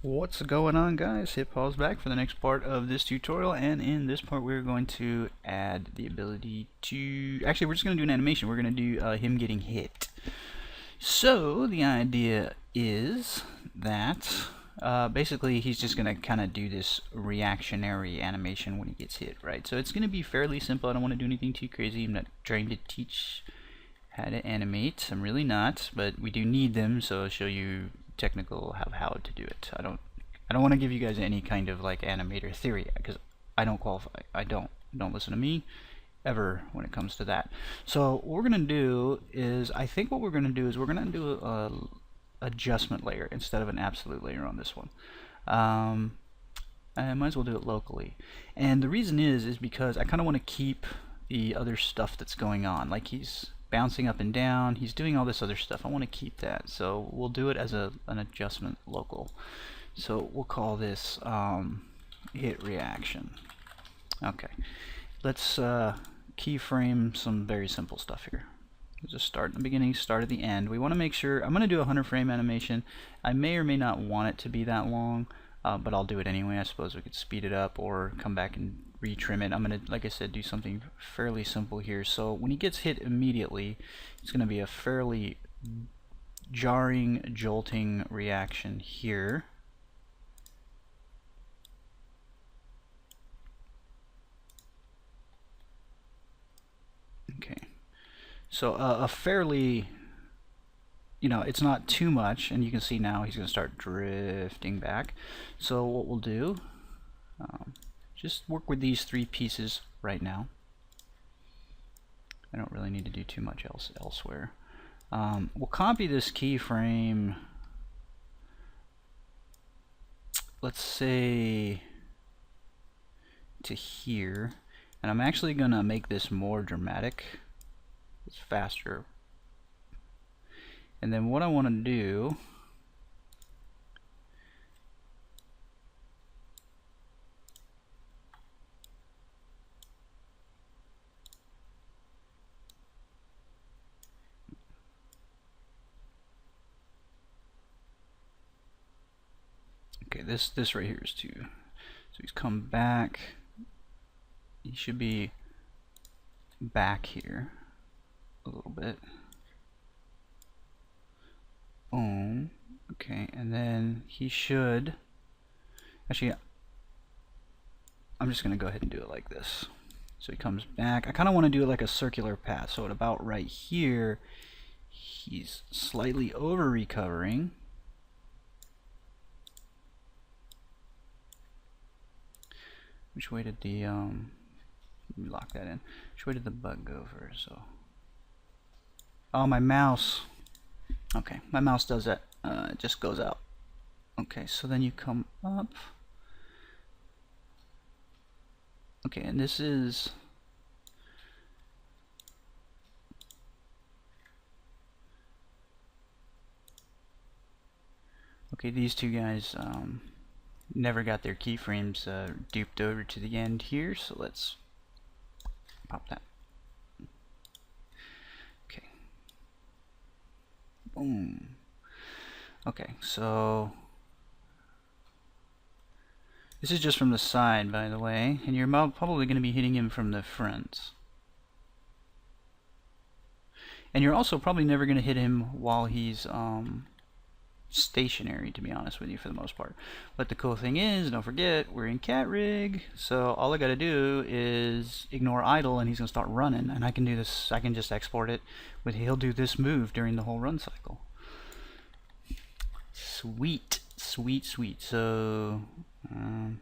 What's going on, guys? Hit pause back for the next part of this tutorial, and in this part we're going to add the ability to... Actually, we're just going to do an animation. We're going to do him getting hit. So the idea is that basically he's just going to kind of do this reactionary animation when he gets hit, right? So it's going to be fairly simple. I don't want to do anything too crazy. I'm not trying to teach how to animate. I'm really not, but we do need them, so I'll show you technical how to do it. I don't want to give you guys any kind of like animator theory because I don't qualify. Don't listen to me ever when it comes to that. So what we're gonna do is we're gonna do a adjustment layer instead of an absolute layer on this one. I might as well do it locally, and the reason is because I kind of want to keep the other stuff that's going on, like he's bouncing up and down, he's doing all this other stuff. I want to keep that, so we'll do it as an adjustment local. So we'll call this hit reaction. Okay, let's keyframe some very simple stuff here. We'll just start in the beginning, start at the end. We want to make sure, I'm going to do a 100 frame animation. I may or may not want it to be that long, but I'll do it anyway. I suppose we could speed it up or come back and retrim it. I'm going to, like I said, do something fairly simple here. So when he gets hit immediately, it's going to be a fairly jarring, jolting reaction here. Okay, so a fairly, it's not too much, and you can see now he's going to start drifting back. So what we'll do, just work with these three pieces right now. I don't really need to do too much elsewhere. We'll copy this keyframe, let's say to here, and I'm actually going to make this more dramatic. It's faster. And then what I want to do, okay, this right here is too. So he's come back. He should be back here a little bit. Boom. Okay, and then he should, actually, I'm just going to go ahead and do it like this. So he comes back. I kind of want to do it like a circular path. So at about right here, he's slightly over recovering. Which way did the, let me lock that in. Which way did the bug go first? So, oh, my mouse. Okay, my mouse does that. It just goes out. Okay, so then you come up. Okay, and this is, okay, these two guys never got their keyframes duped over to the end here, so let's pop that. Okay. Boom. Okay, so this is just from the side, by the way, and you're probably going to be hitting him from the front. And you're also probably never going to hit him while he's stationary, to be honest with you, for the most part. But the cool thing is, don't forget, we're in cat rig, so all I gotta do is ignore idle and he's gonna start running, and I can do this. I can just export it with, he'll do this move during the whole run cycle. Sweet, sweet, sweet. So I'm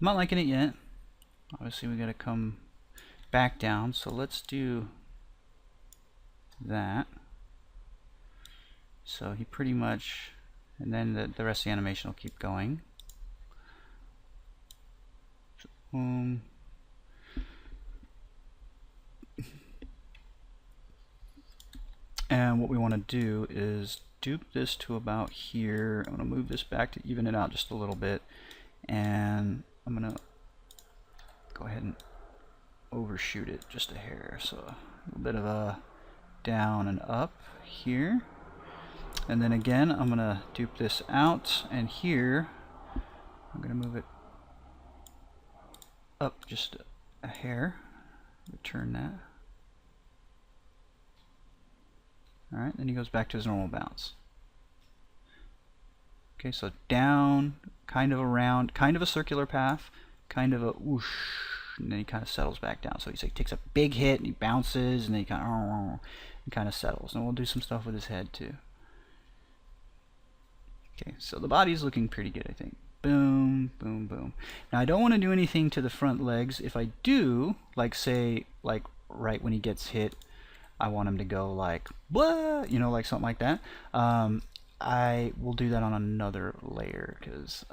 not liking it yet. Obviously we gotta come back down, so let's do that. So he pretty much, and then the rest of the animation will keep going. So, and what we want to do is dupe this to about here. I'm going to move this back to even it out just a little bit, and I'm going to go ahead and overshoot it just a hair. So a little bit of a down and up here. And then again, I'm going to dupe this out, and here I'm going to move it up just a hair. Return that. Alright, then he goes back to his normal bounce. Okay, so down, kind of around, kind of a circular path, kind of a whoosh, and then he kind of settles back down. So he takes a big hit and he bounces, and then he kind of settles. And we'll do some stuff with his head too. Okay, so the body's looking pretty good, I think. Boom, boom, boom. Now I don't want to do anything to the front legs. If I do, like say, like right when he gets hit, I want him to go like, blah, you know, like something like that. I will do that on another layer because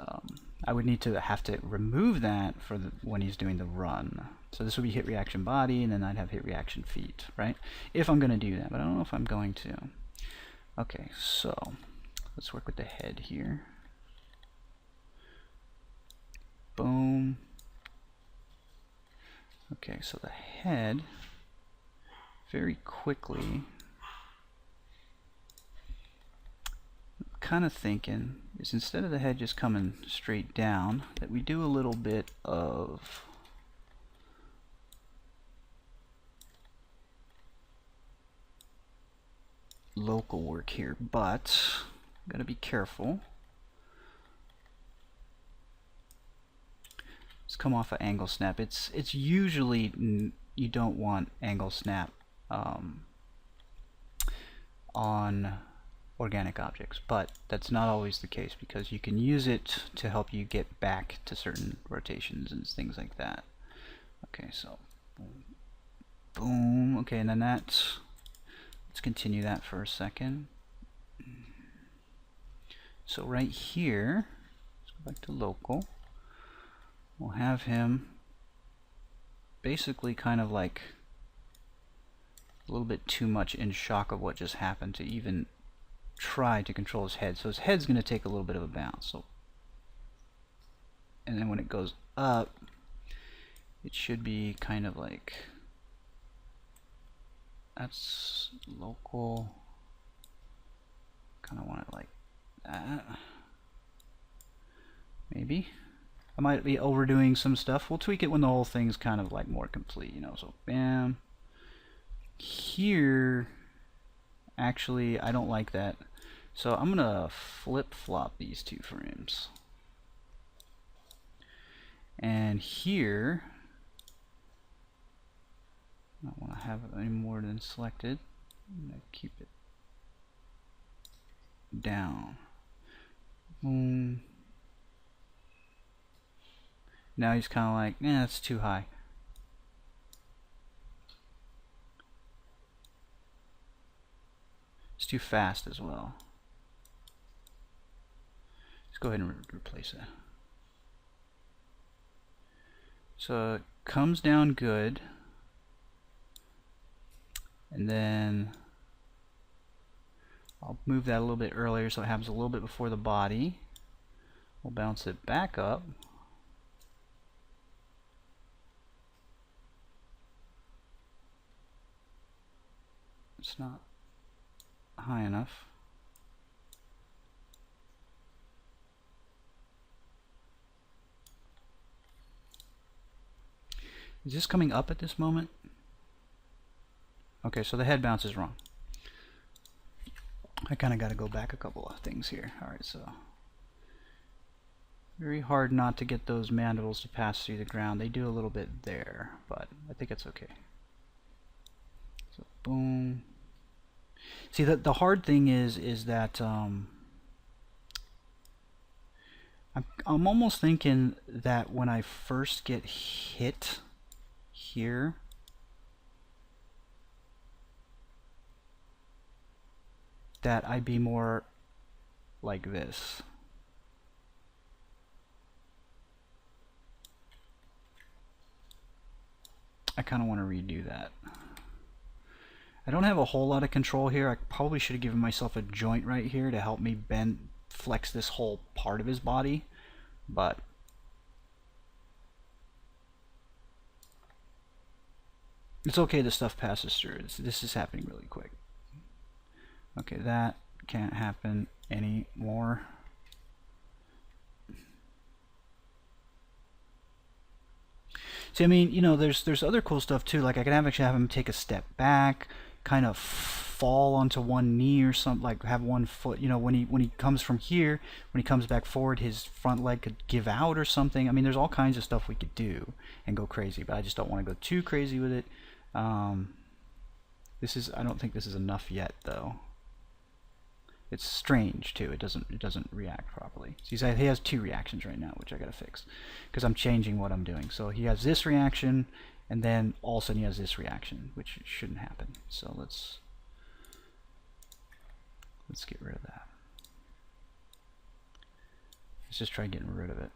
I would need to have to remove that for when he's doing the run. So this would be hit reaction body, and then I'd have hit reaction feet, right? If I'm going to do that, but I don't know if I'm going to. Okay, so let's work with the head here. Boom. Okay, so the head, very quickly, kind of thinking is instead of the head just coming straight down, that we do a little bit of local work here, but gotta be careful. Let's come off of angle snap. It's usually you don't want angle snap on organic objects, but that's not always the case because you can use it to help you get back to certain rotations and things like that. Okay, so boom, boom. Okay, and then let's continue that for a second. So right here, let's go back to local. We'll have him basically kind of like a little bit too much in shock of what just happened to even try to control his head. So his head's going to take a little bit of a bounce. So, and then when it goes up, it should be kind of like, that's local. Kind of want it like that. Maybe. I might be overdoing some stuff. We'll tweak it when the whole thing's kind of like more complete, you know. So bam. Here, actually, I don't like that. So I'm gonna flip-flop these two frames. And here, I don't want to have it any more than selected. I'm gonna keep it down. Boom. Now he's kind of like, that's too high. It's too fast as well. Let's go ahead and replace it. So it comes down good. And then I'll move that a little bit earlier so it happens a little bit before the body. We'll bounce it back up. It's not high enough. Is this coming up at this moment? Okay, so the head bounce is wrong. I kind of got to go back a couple of things here. Alright, so very hard not to get those mandibles to pass through the ground. They do a little bit there, but I think it's okay. So boom. See, the hard thing is that I'm almost thinking that when I first get hit here, that I'd be more like this. I kind of want to redo that. I don't have a whole lot of control here. I probably should have given myself a joint right here to help me flex this whole part of his body, but it's okay, the stuff passes through. This is happening really quick. Okay, that can't happen anymore. See, I mean, you know, there's other cool stuff too. Like I can actually have him take a step back, kind of fall onto one knee or something, like have one foot. You know, when he comes from here, when he comes back forward, his front leg could give out or something. I mean, there's all kinds of stuff we could do and go crazy, but I just don't want to go too crazy with it. I don't think this is enough yet, though. It's strange too. It doesn't react properly. So he has two reactions right now, which I gotta fix because I'm changing what I'm doing. So he has this reaction, and then all of a sudden he has this reaction, which shouldn't happen. So let's get rid of that. Let's just try getting rid of it.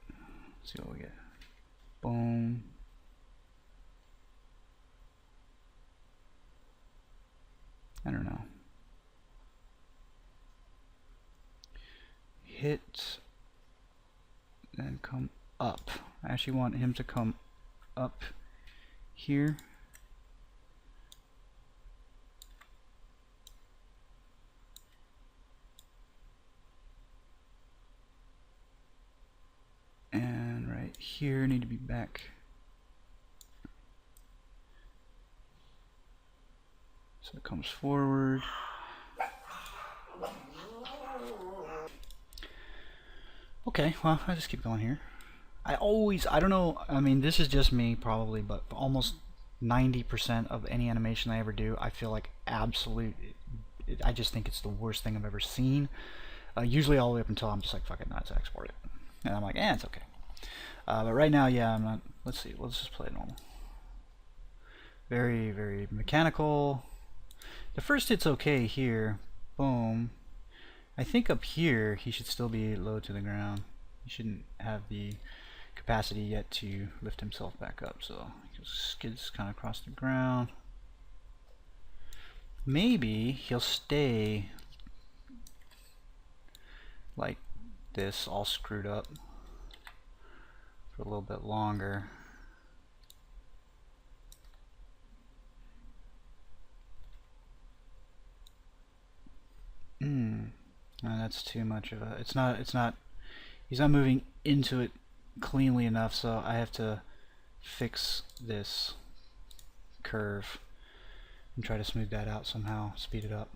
See what we get. Boom. I don't know. Hit, then come up. I actually want him to come up here. And right here, need to be back. So it comes forward. Okay, well, I just keep going here. I don't know, I mean, this is just me probably, but almost 90% of any animation I ever do, I feel like I just think it's the worst thing I've ever seen. Usually all the way up until I'm just like, fuck it, let's export it. And I'm like, it's okay. But right now, yeah, I'm not, let's see, let's just play it normal. Very, very mechanical. The first hit's okay here, boom. I think up here he should still be low to the ground. He shouldn't have the capacity yet to lift himself back up, so he skids kind of across the ground. Maybe he'll stay like this, all screwed up for a little bit longer. No, that's too much of a, he's not moving into it cleanly enough, so I have to fix this curve and try to smooth that out somehow, speed it up.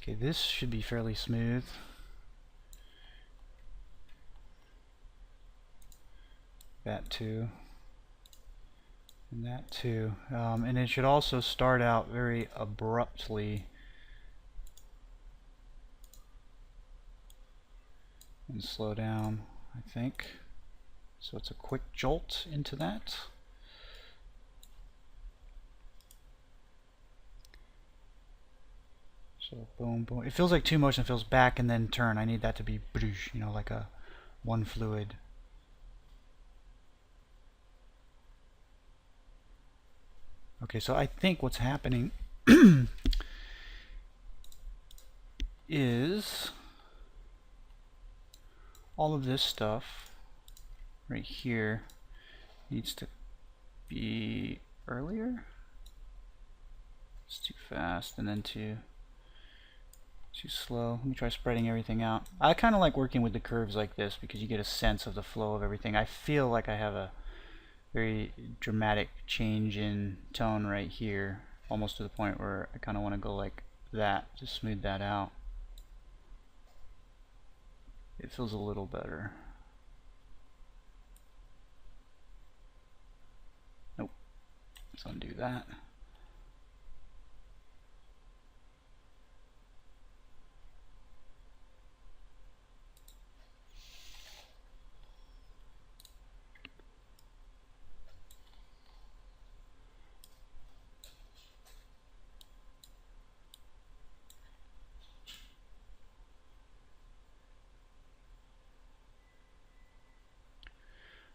Okay, this should be fairly smooth. That too. And that too. And it should also start out very abruptly and slow down, I think. So it's a quick jolt into that. So boom, boom. It feels like two motion, feels back and then turn. I need that to be, you know, like a one fluid. Okay, so I think what's happening is all of this stuff right here needs to be earlier. It's too fast and then too slow. Let me try spreading everything out. I kind of like working with the curves like this because you get a sense of the flow of everything. I feel like I have a very dramatic change in tone right here, almost to the point where I kind of want to go like that to smooth that out. It feels a little better. Nope. Let's undo that.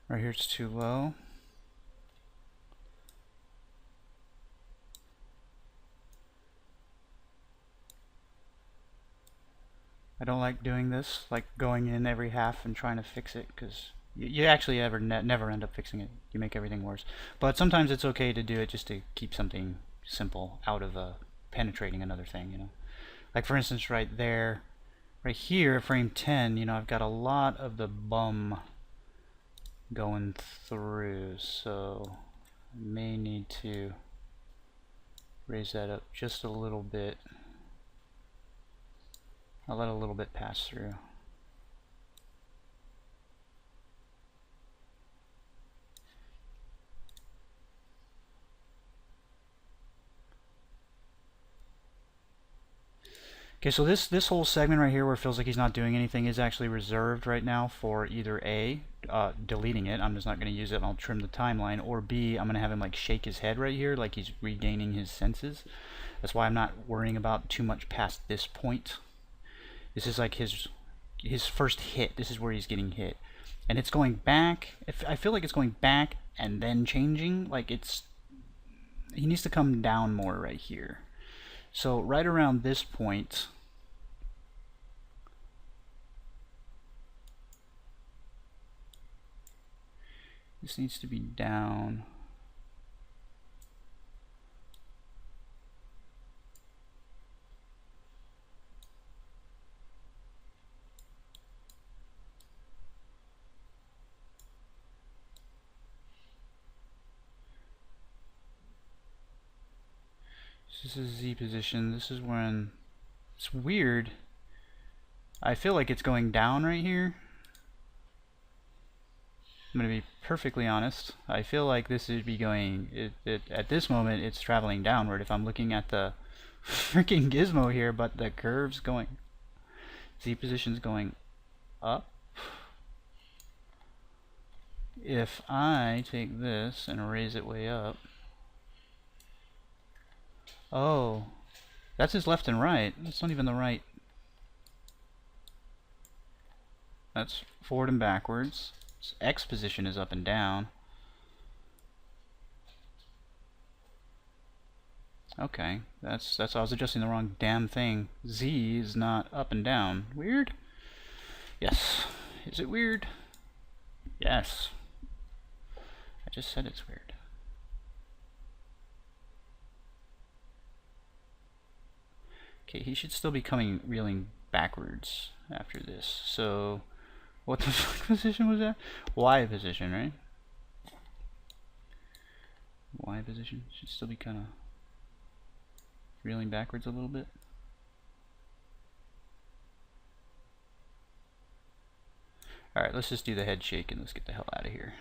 Right here it's too low. I don't like doing this, like going in every half and trying to fix it, because you actually never end up fixing it. You make everything worse. But sometimes it's okay to do it just to keep something simple out of penetrating another thing, you know. Like for instance right there, right here at frame 10, you know, I've got a lot of the bum going through, so I may need to raise that up just a little bit. I'll let a little bit pass through. Okay, so this whole segment right here where it feels like he's not doing anything is actually reserved right now for either A, deleting it, I'm just not going to use it and I'll trim the timeline, or B, I'm going to have him like shake his head right here like he's regaining his senses. That's why I'm not worrying about too much past this point. This is like his first hit. This is where he's getting hit. And it's going back. I feel like it's going back and then changing. Like he needs to come down more right here. So right around this point, this needs to be down. This is Z position. This is when it's weird. I feel like it's going down right here. I'm going to be perfectly honest. I feel like this would be going, at this moment it's traveling downward if I'm looking at the freaking gizmo here, but the curve's going, Z position's going up. If I take this and raise it way up, oh, that's his left and right. That's not even the right. That's forward and backwards. His X position is up and down. Okay, that's I was adjusting the wrong damn thing. Z is not up and down. Weird? Yes. Is it weird? Yes. I just said it's weird. Okay, he should still be reeling backwards after this. So, what the fuck position was that? Y position, right? Y position should still be kind of reeling backwards a little bit. Alright, let's just do the head shake and let's get the hell out of here.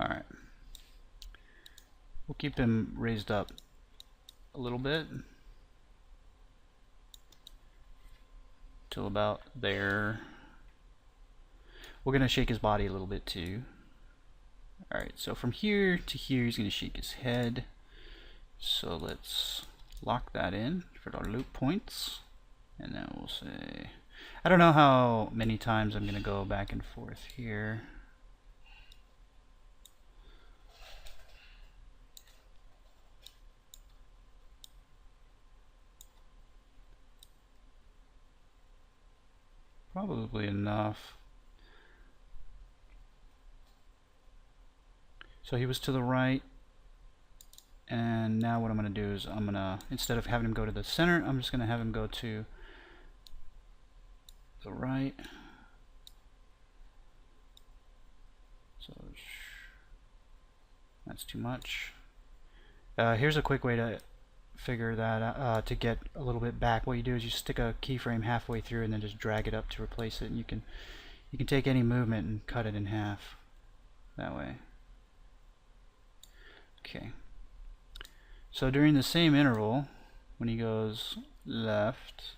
Alright. We'll keep him raised up a little bit till about there. We're going to shake his body a little bit too. Alright, so from here to here he's going to shake his head. So let's lock that in for our loop points. And then we'll say, I don't know how many times I'm going to go back and forth here. Probably enough. So he was to the right, and now what I'm going to do is I'm going to, instead of having him go to the center, I'm just going to have him go to the right. So that's too much. Here's a quick way to figure that out, to get a little bit back. What you do is you stick a keyframe halfway through and then just drag it up to replace it, and you can take any movement and cut it in half that way. Okay, so during the same interval, when he goes left,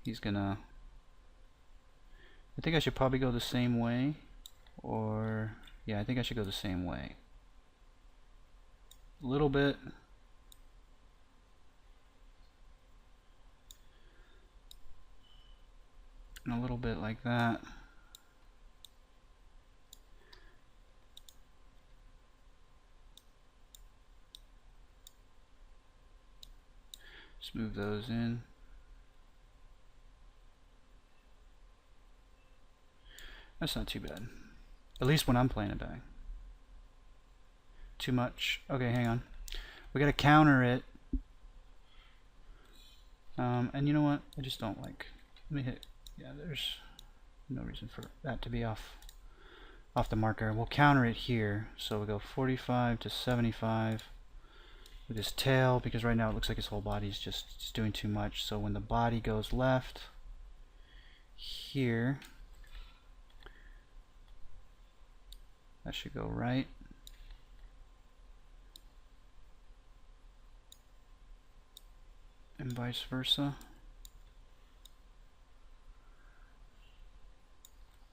he's gonna, I think I should probably go the same way, or yeah, I think I should go the same way. A little bit. And a little bit like that. Just move those in. That's not too bad. At least when I'm playing it back. Too much. Okay, hang on. We gotta counter it. And you know what? I just don't like. Let me hit. Yeah, there's no reason for that to be off the marker. We'll counter it here. So we go 45 to 75 with his tail, because right now it looks like his whole body's just doing too much. So when the body goes left here, that should go right. And vice versa.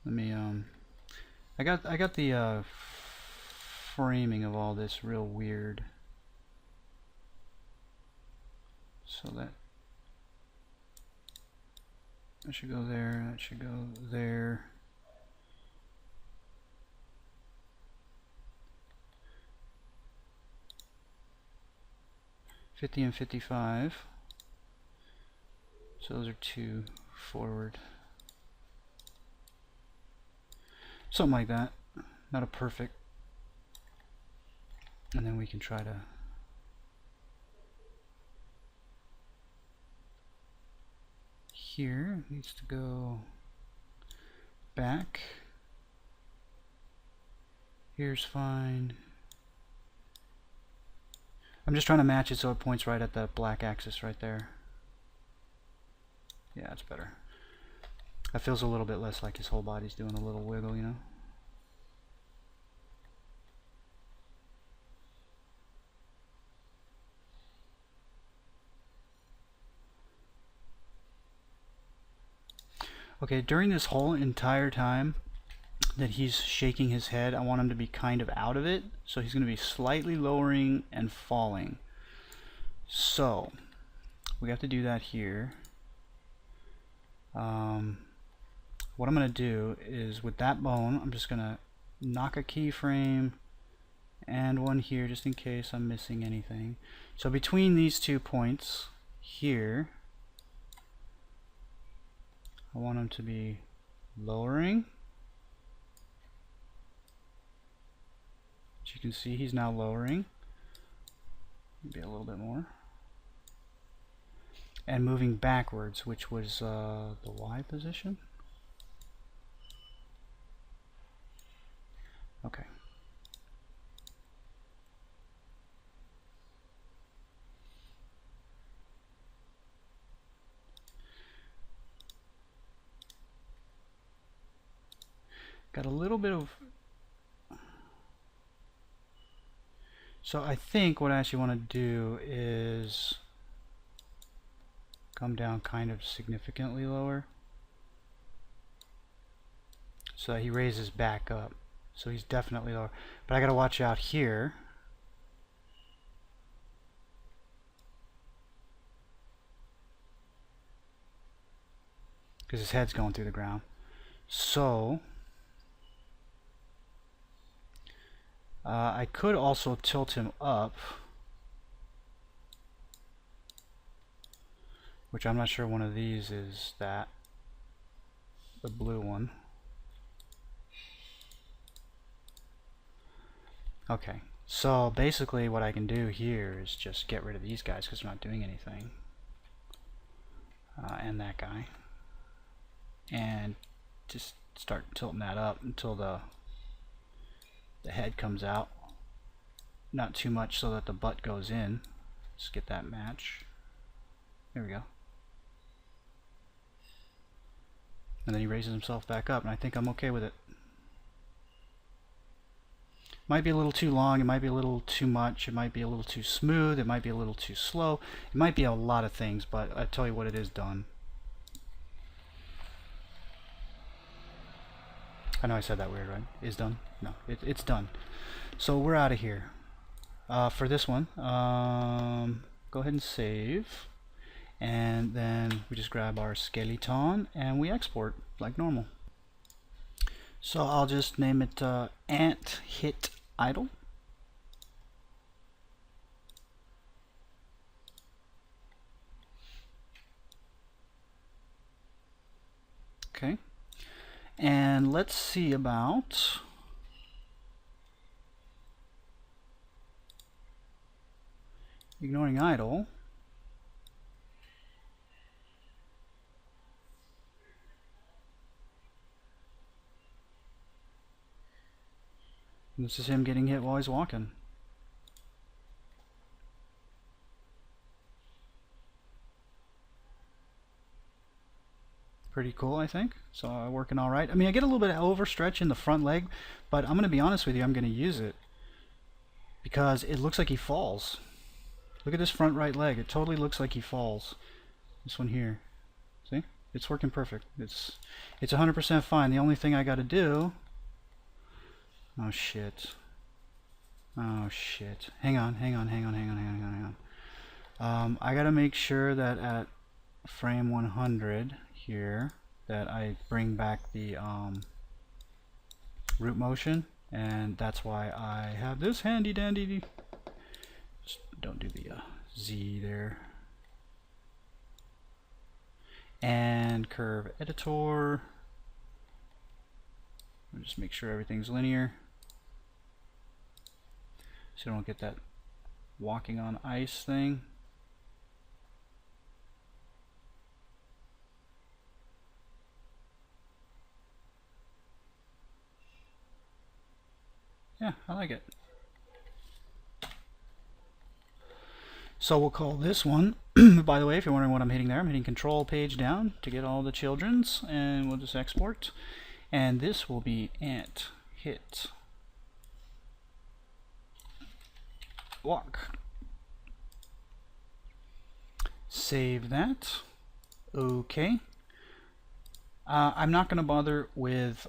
Let me I got the framing of all this real weird. So that should go there, that should go there. $50 and $55. So those are two forward. Something like that. Not a perfect. And then we can try to here needs to go back. Here's fine. I'm just trying to match it so it points right at the black axis right there. Yeah, it's better. That feels a little bit less like his whole body's doing a little wiggle, you know? Okay, during this whole entire time that he's shaking his head, I want him to be kind of out of it. So he's going to be slightly lowering and falling. So we have to do that here. What I'm going to do is with that bone, I'm just going to knock a keyframe and one here just in case I'm missing anything. So between these 2 points here, I want him to be lowering. As you can see, he's now lowering. Maybe a little bit more. And moving backwards, which was the Y position. Okay. Got a little bit of... So I think what I actually want to do is come down kind of significantly lower so that he raises back up. So he's definitely lower. But I got to watch out here. Because his head's going through the ground. So I could also tilt him up, which I'm not sure one of these is that, the blue one. Okay, so basically what I can do here is just get rid of these guys because they're not doing anything, and that guy, and just start tilting that up until the head comes out. Not too much so that the butt goes in. Just get that match. There we go. And then he raises himself back up, and I think I'm okay with it. Might be a little too long, it might be a little too much, it might be a little too smooth, it might be a little too slow, it might be a lot of things, but I tell you what, it is done. I know I said that weird, right? Is done? No, it's done. So we're out of here. For this one, go ahead and save. and then we just grab our skeleton and we export like normal. So I'll just name it ant hit idle. Okay, and let's see about ignoring idle. This is him getting hit while he's walking. Pretty cool, I think. So working all right. I mean, I get a little bit of overstretch in the front leg, but I'm going to be honest with you, I'm going to use it because it looks like he falls. Look at this front right leg. It totally looks like he falls. This one here. See? It's working perfect. It's 100% fine. The only thing I got to do... Oh shit. Oh shit. Hang on. I got to make sure that at frame 100 here that I bring back the root motion, and that's why I have this handy dandy. Just don't do the Z there. And curve editor. I'll just make sure everything's linear so you don't get that walking on ice thing. Yeah, I like it. So we'll call this one, by the way, if you're wondering what I'm hitting there, I'm hitting control page down to get all the children's, and we'll just export. And this will be ant hit walk. Save that. Okay. I'm not going to bother with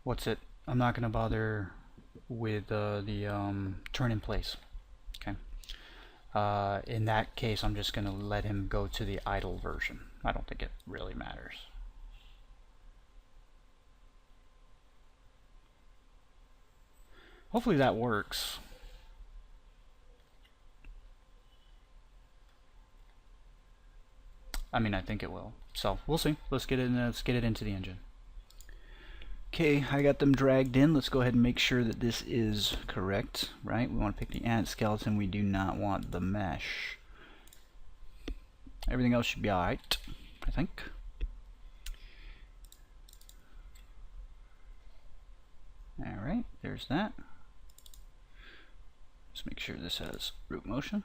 what's it? I'm not going to bother with the turn in place. Okay. In that case, I'm just going to let him go to the idle version. I don't think it really matters. Hopefully that works. I mean, I think it will. So we'll see. Let's get it into the engine. Okay, I got them dragged in. Let's go ahead and make sure that this is correct, right? We want to pick the ant skeleton. We do not want the mesh. Everything else should be alright, I think. Alright, there's that. Let's make sure this has root motion.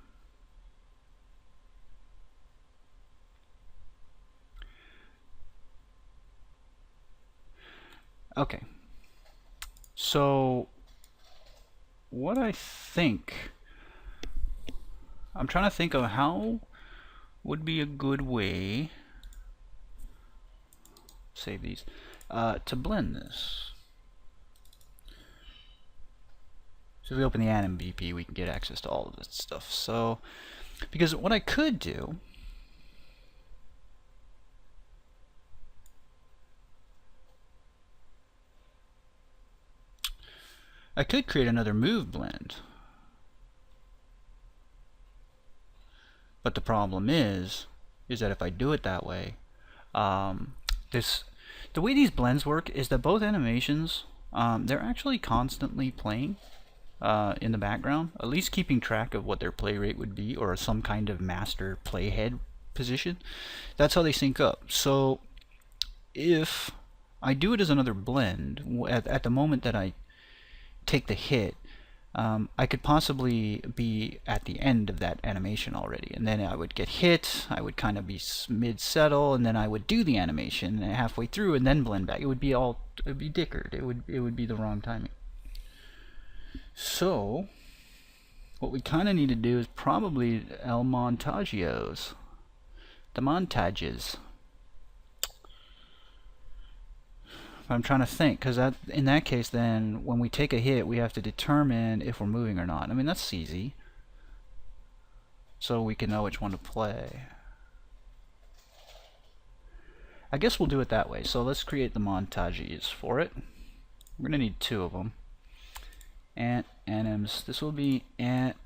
Okay, so what I think, I'm trying to think of how would be a good way, save these, to blend this. So if we open the anim BP, we can get access to all of this stuff. So, because what I could do, I could create another move blend. But the problem is that if I do it that way, the way these blends work is that both animations, they're actually constantly playing in the background, at least keeping track of what their play rate would be, or some kind of master playhead position. That's how they sync up. So if I do it as another blend, at the moment that I take the hit, I could possibly be at the end of that animation already, and then I would get hit, I would kind of be mid-settle, and then I would do the animation halfway through and then blend back. It would be dickered. It would be the wrong timing. So what we kind of need to do is probably el montagios, the montages. I'm trying to think, because in that case, then when we take a hit, we have to determine if we're moving or not. I mean, that's easy. so we can know which one to play. I guess we'll do it that way. So let's create the montages for it. We're going to need 2 of them. Ant anims. This will be ant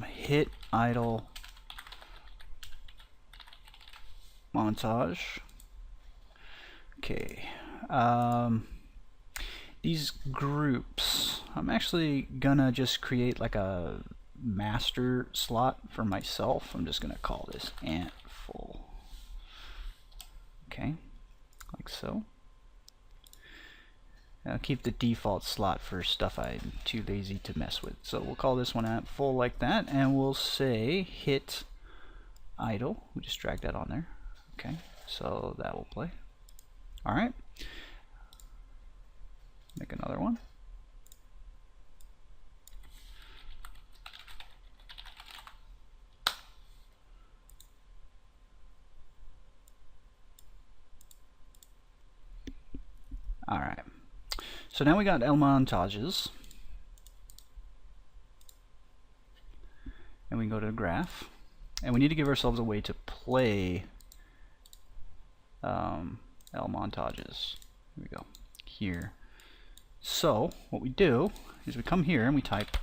hit idle montage. Okay. These groups, I'm actually gonna just create like a master slot for myself. I'm just gonna call this ant full. Okay, like so. I'll keep the default slot for stuff I'm too lazy to mess with. So we'll call this one ant full like that, and we'll say hit idle. We just drag that on there. Okay, so that will play. Alright. Make another one. Alright. So now we got L montages. And we can go to the graph. And we need to give ourselves a way to play L montages. Here we go. Here. So what we do is we come here and we type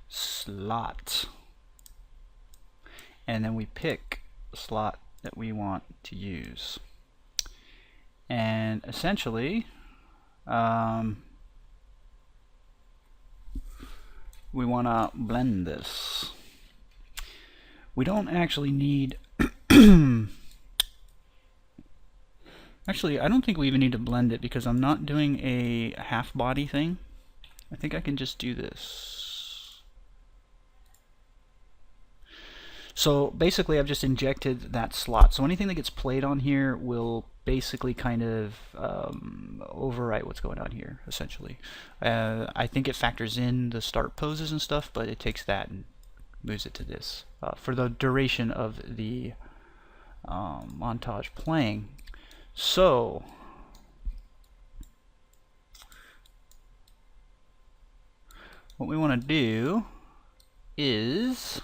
slot. And then we pick the slot that we want to use. And essentially we want to blend this. We don't actually need actually, I don't think we even need to blend it because I'm not doing a half body thing. I think I can just do this. So basically I've just injected that slot. So anything that gets played on here will basically kind of overwrite what's going on here, essentially. I think it factors in the start poses and stuff, but it takes that and moves it to this. For the duration of the montage playing. So what we want to do is,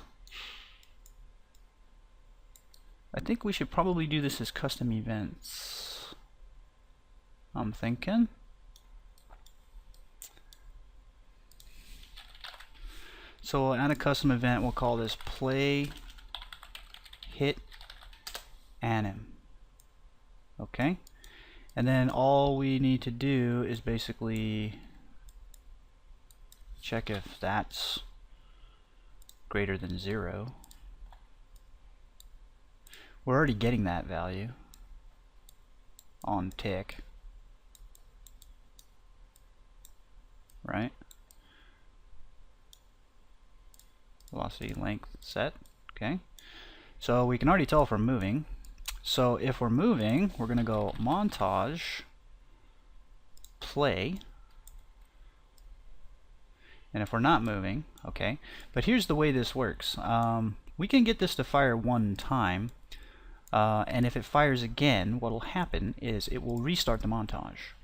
I think we should probably do this as custom events. I'm thinking. So we'll add a custom event. We'll call this play hit anim. Okay, and then all we need to do is basically check if that's greater than 0. We're already getting that value on tick, right? Velocity length set. Okay, so we can already tell if we're moving. So if we're moving, we're going to go montage play. And if we're not moving, okay. But here's the way this works. We can get this to fire 1 time. And if it fires again, what will happen is it will restart the montage.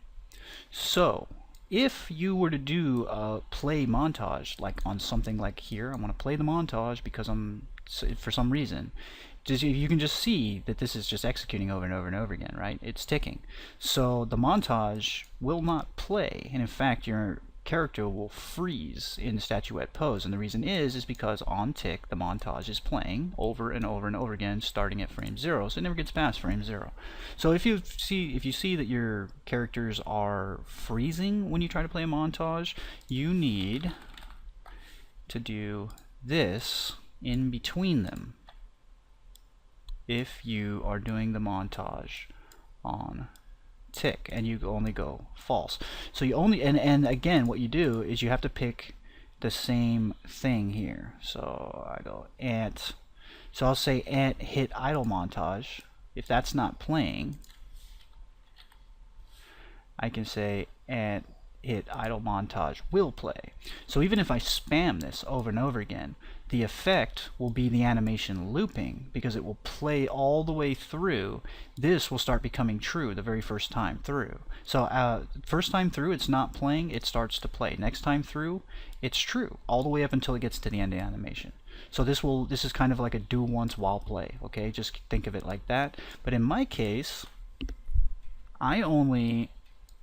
So if you were to do a play montage, like on something like here, I want to play the montage because for some reason, you can just see that this is just executing over and over and over again, right? It's ticking. So the montage will not play, and in fact your character will freeze in the statuette pose, and the reason is because on tick the montage is playing over and over and over again, starting at frame 0, so it never gets past frame 0. So if you see that your characters are freezing when you try to play a montage, you need to do this in between them if you are doing the montage on tick and you only go false. So you only, and again what you do is you have to pick the same thing here. So I go ant, so I'll say ant hit idle montage. If that's not playing, I can say ant hit idle montage will play. So even if I spam this over and over again, the effect will be the animation looping because it will play all the way through. This will start becoming true the very first time through. So first time through it's not playing, it starts to play. Next time through it's true all the way up until it gets to the end of the animation. So this is kind of like a do once while play, okay? Just think of it like that. But in my case, I'm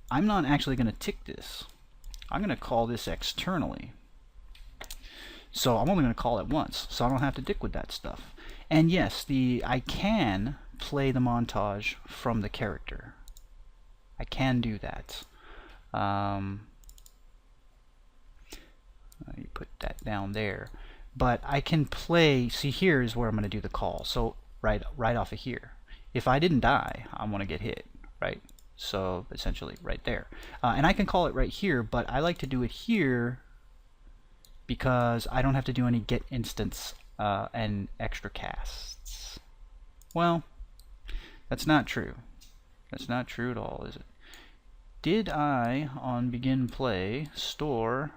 not actually going to tick this. I'm going to call this externally. So I'm only going to call it once, so I don't have to dick with that stuff. And yes, I can play the montage from the character. I can do that. You put that down there. But I can play, see, here is where I'm going to do the call. So right off of here. If I didn't die, I'm going to get hit, right? So essentially right there. And I can call it right here, but I like to do it here because I don't have to do any get instance and extra casts. Well, that's not true. That's not true at all, is it? Did I, on begin play, store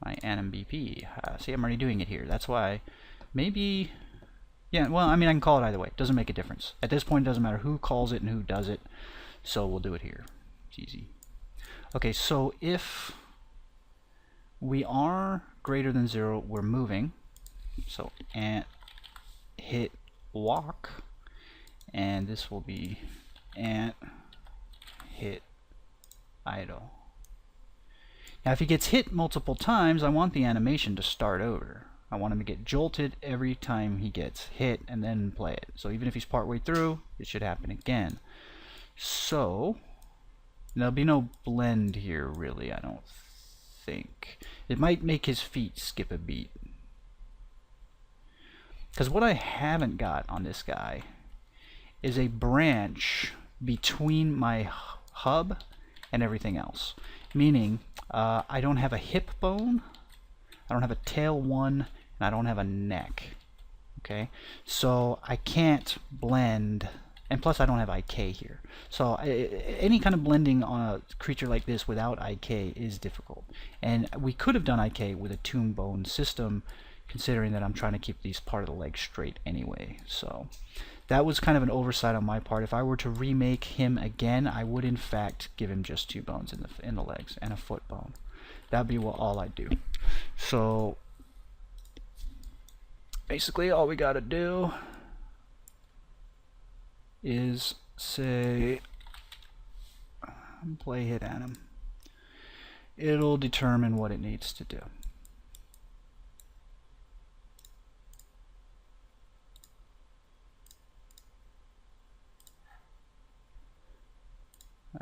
my anim BP? See, I'm already doing it here. That's why maybe, yeah, well, I mean, I can call it either way. It doesn't make a difference. At this point, it doesn't matter who calls it and who does it. So we'll do it here. It's easy. Okay, so if we are greater than 0, we're moving. So ant hit walk, and this will be ant hit idle. Now if he gets hit multiple times, I want the animation to start over. I want him to get jolted every time he gets hit and then play it. So even if he's partway through, it should happen again. So there'll be no blend here really, I don't think. It might make his feet skip a beat. Because what I haven't got on this guy is a branch between my hub and everything else. Meaning, I don't have a hip bone, I don't have a tail one, and I don't have a neck. Okay, so I can't blend, and plus I don't have IK here. So any kind of blending on a creature like this without IK is difficult. And we could have done IK with a tomb bone system, considering that I'm trying to keep these part of the leg straight anyway. So that was kind of an oversight on my part. If I were to remake him again, I would in fact give him just 2 bones in the legs and a foot bone. That'd be all I'd do. So basically all we gotta do is say play hit anim. It'll determine what it needs to do.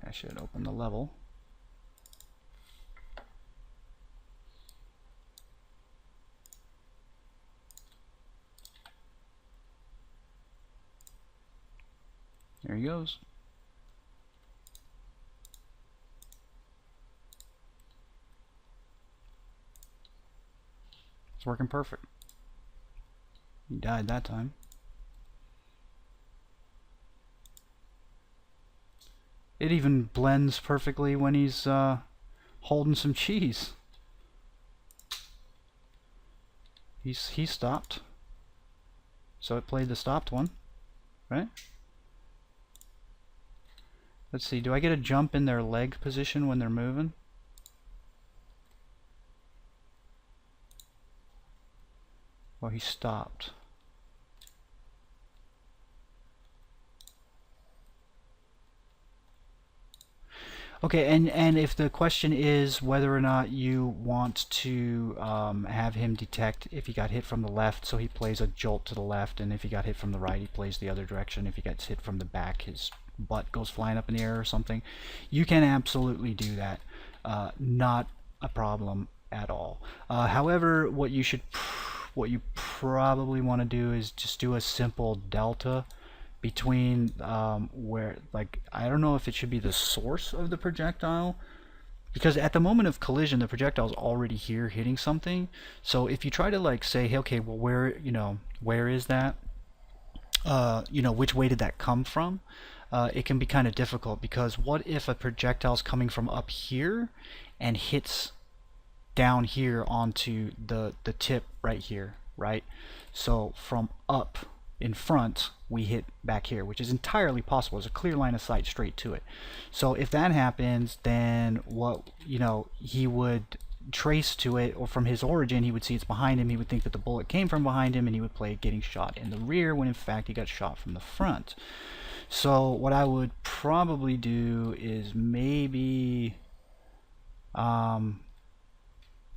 I should open the level. There he goes. It's working perfect. He died that time. It even blends perfectly when he's holding some cheese. He stopped. So it played the stopped one, right? Let's see, do I get a jump in their leg position when they're moving? Well, he stopped. Okay, and if the question is whether or not you want to have him detect if he got hit from the left, so he plays a jolt to the left, and if he got hit from the right, he plays the other direction. If he gets hit from the back, his butt goes flying up in the air or something. You can absolutely do that. Not a problem at all. However, what you probably want to do is just do a simple delta between where, like, I don't know if it should be the source of the projectile, because at the moment of collision the projectile is already here hitting something. So if you try to like say, hey, okay, well, where is that, which way did that come from, it can be kind of difficult, because what if a projectile is coming from up here and hits down here onto the tip right here, right? So from up in front we hit back here, which is entirely possible. There's a clear line of sight straight to it. So if that happens, then what he would trace to it, or from his origin, he would see it's behind him. He would think that the bullet came from behind him, and he would play getting shot in the rear when in fact he got shot from the front. So what I would probably do is maybe, and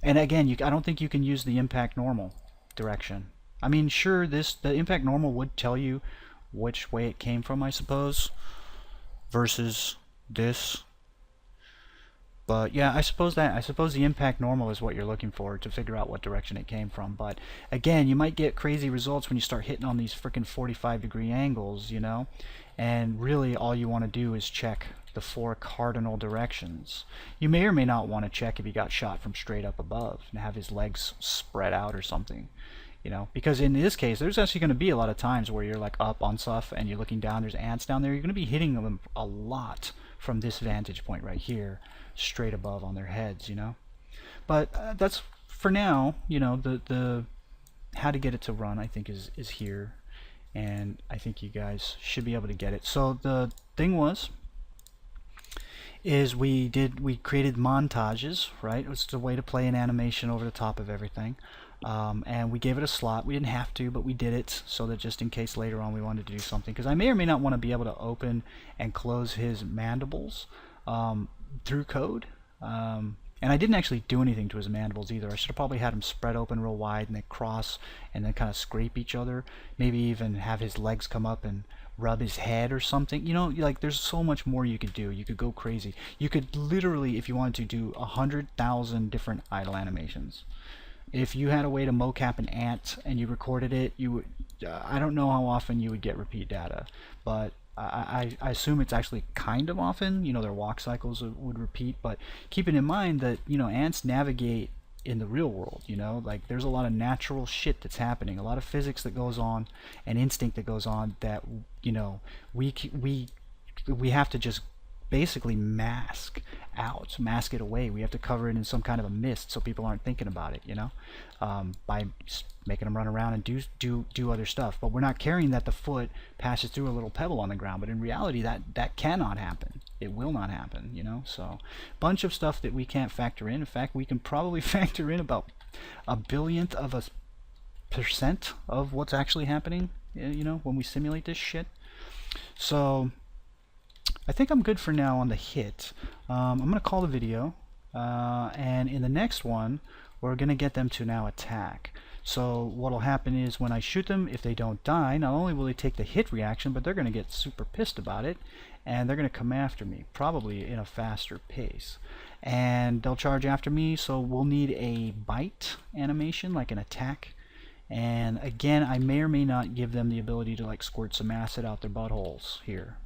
again, I don't think you can use the impact normal direction. I mean, sure, the impact normal would tell you which way it came from, I suppose, versus this. But yeah, I suppose the impact normal is what you're looking for to figure out what direction it came from. But again, you might get crazy results when you start hitting on these freaking 45-degree angles, you know? And really all you want to do is check the 4 cardinal directions. You may or may not want to check if he got shot from straight up above and have his legs spread out or something. You know, because in this case, there's actually going to be a lot of times where you're like up on stuff and you're looking down, there's ants down there. You're going to be hitting them a lot from this vantage point right here, straight above on their heads, you know. But that's, for now, you know, the how to get it to run, I think, is here. And I think you guys should be able to get it. So the thing is we created montages, right? It was a way to play an animation over the top of everything. And we gave it a slot. We didn't have to, but we did it so that just in case later on we wanted to do something, because I may or may not want to be able to open and close his mandibles through code. And I didn't actually do anything to his mandibles either. I should have probably had him spread open real wide and then cross and then kind of scrape each other. Maybe even have his legs come up and rub his head or something. You know, like, there's so much more you could do. You could go crazy. You could literally, if you wanted to, do 100,000 different idle animations. If you had a way to mocap an ant and you recorded it, you would, I don't know how often you would get repeat data, but I assume it's actually kind of often. You know, their walk cycles would repeat, but keeping in mind that, you know, ants navigate in the real world, you know, like, there's a lot of natural shit that's happening, a lot of physics that goes on and instinct that goes on that, you know, we have to just basically mask it away. We have to cover it in some kind of a mist so people aren't thinking about it, you know, by making them run around and do other stuff. But we're not caring that the foot passes through a little pebble on the ground, but in reality that cannot happen. It will not happen, you know. So bunch of stuff that we can't factor in. In fact, we can probably factor in about 1/1000th of a % of what's actually happening, you know, when we simulate this shit. So I think I'm good for now on the hit. I'm going to call the video, and in the next one we're going to get them to now attack. So what will happen is when I shoot them, if they don't die, not only will they take the hit reaction, but they're going to get super pissed about it, and they're going to come after me, probably in a faster pace. And they'll charge after me, so we'll need a bite animation, like an attack. And again, I may or may not give them the ability to, like, squirt some acid out their buttholes here,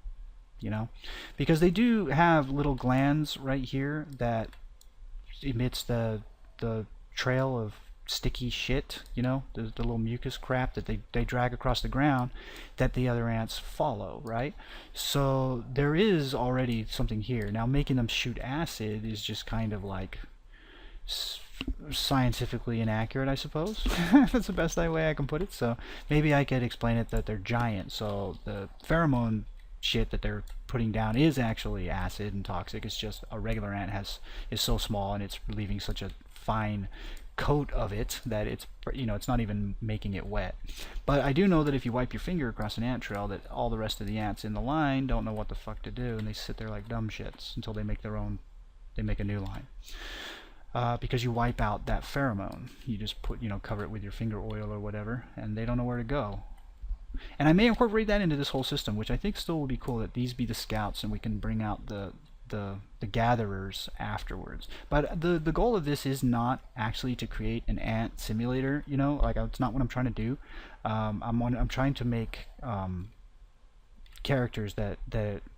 you know, because they do have little glands right here that emits the trail of sticky shit, you know, the little mucus crap that they drag across the ground that the other ants follow, right? So there is already something here. Now making them shoot acid is just kind of like scientifically inaccurate, I suppose. That's the best way I can put it. So maybe I could explain it that they're giant, so the pheromone shit that they're putting down is actually acid and toxic. It's just a regular ant is so small and it's leaving such a fine coat of it that it's, you know, it's not even making it wet. But I do know that if you wipe your finger across an ant trail, that all the rest of the ants in the line don't know what the fuck to do, and they sit there like dumb shits until they make a new line. Because you wipe out that pheromone. You just put, you know, cover it with your finger oil or whatever, and they don't know where to go. And I may incorporate that into this whole system, which I think still will be cool, that these be the scouts and we can bring out the gatherers afterwards. But the goal of this is not actually to create an ant simulator, you know, like, it's not what I'm trying to do. I'm trying to make characters that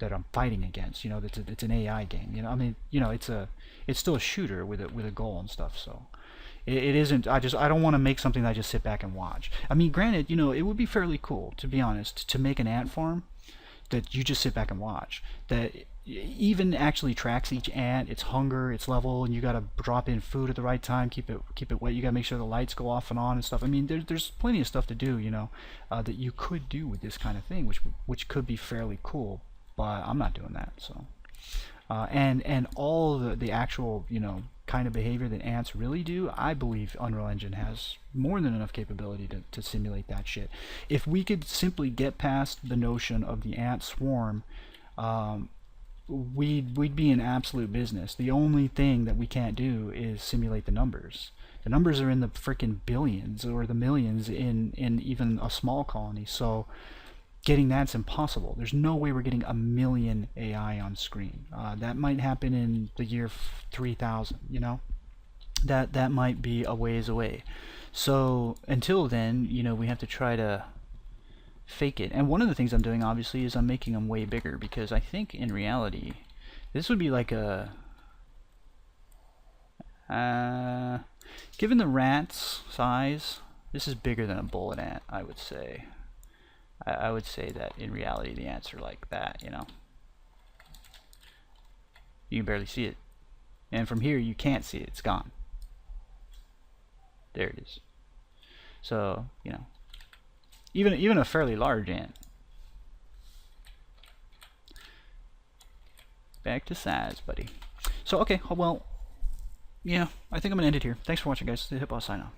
I'm fighting against, you know. It's an AI game, you know. I mean, you know, it's still a shooter with a goal and stuff. So it isn't, I don't want to make something that I just sit back and watch. I mean, granted, you know, it would be fairly cool, to be honest, to make an ant farm that you just sit back and watch, that even actually tracks each ant, its hunger, its level, and you got to drop in food at the right time, keep it wet. You got to make sure the lights go off and on and stuff. I mean, there's plenty of stuff to do, you know, that you could do with this kind of thing, which could be fairly cool, but I'm not doing that. So and all the actual, you know, kind of behavior that ants really do, I believe Unreal Engine has more than enough capability to simulate that shit. If we could simply get past the notion of the ant swarm, we'd be in absolute business. The only thing that we can't do is simulate the numbers. The numbers are in the freaking billions or the millions in even a small colony, so getting that's impossible. There's no way we're getting 1 million AI on screen. That might happen in the year 3000, you know? That might be a ways away. So until then, you know, we have to try to fake it. And one of the things I'm doing, obviously, is I'm making them way bigger, because I think in reality this would be like a given the rat's size, this is bigger than a bullet ant, I would say. I would say that in reality the ants are like that, you know. You can barely see it. And from here you can't see it, it's gone. There it is. So, you know, even a fairly large ant. Back to size, buddy. So, okay, well, yeah, I think I'm going to end it here. Thanks for watching, guys. The Hip Boss sign off.